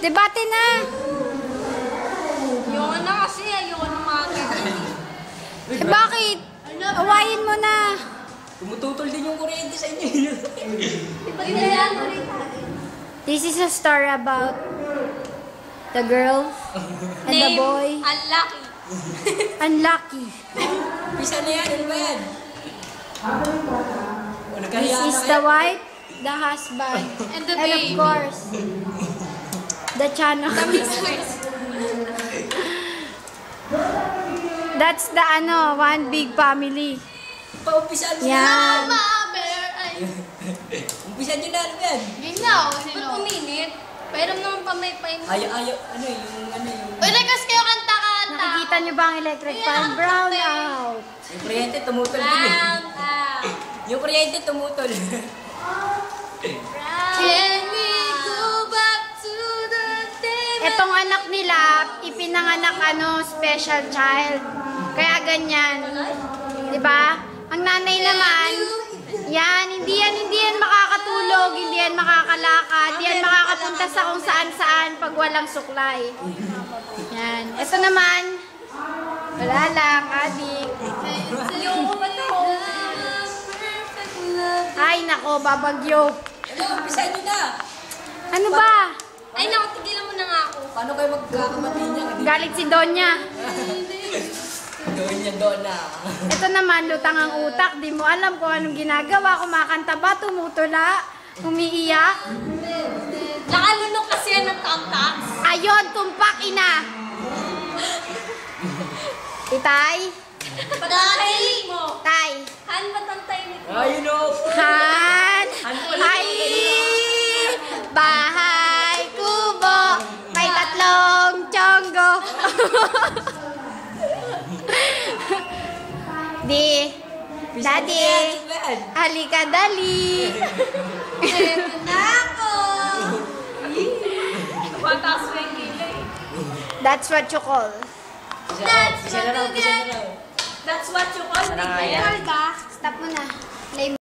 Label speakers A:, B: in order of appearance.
A: Debate na.
B: Ayoko na kasi. Ayoko na mga ganyan.
A: Bakit? Awayin mo na.
C: Tumututol din yung kuryente sa inyo.
A: This is a story about the girl and the boy.
B: Unlucky.
A: Unlucky.
C: Pisa na yan, ano ba yan?
A: This is the wife, the husband,
B: And the
A: and of
B: baby.
A: course, the channel. That's the one big family.
C: Paumpisan nyo na.
A: Yan.
B: Mama, bear. Ay.
C: Umpisan nyo na, ano ba yan?
B: Ginaw. Ba't uminit? Pairam naman pa may pain.
C: Ayaw, ano yung...
B: Pwede kasi kayo kanta-kanta.
A: Nakikita niyo ba ang electric fan? Brown out.
C: Yung kuryente tumutol din eh.
B: Round out.
C: Yung kuryente tumutol.
B: Can we go back to the day?
A: Etong anak nila, ipinanganak special child. Kaya ganyan. 'Di ba? Ang nanay naman, hindi yan makakatulog, hindi yan makakalakad, hindi yan makakapunta sa kung saan-saan pag walang suklay. Yan. Ito naman, wala lang, adik.
B: Ayoko ba ito?
A: Ay, nako, babagyo.
C: Ano, umpisan nyo na.
A: Ano ba?
B: Ay, naku, tigilan mo na nga ako.
C: Paano kayo magkakamati niya?
A: Galit si Donya.
C: Doon niya doon na.
A: Ito naman, lutang ang utak. Di mo alam kung anong ginagawa. Kumakanta ba, tumutula, umiiyak.
B: Nakalunok kasi yan ng tamtax.
A: Ayon, tumpak, ina. Itay?
B: Pagkakahilig mo.
A: Tay.
B: Han, ba't ang tahimik mo?
C: Ayun o.
A: Han. Ay. Bahay kubo. May 3 tiyonggo. Daddy. Halika, dali.
B: Ito na ako. Pataas mo yung kilay.
A: That's what you call.
C: Pisa na raw.
B: That's what you call me.
C: Sana nga yan.
A: Call ka? Stop mo na. Play mo.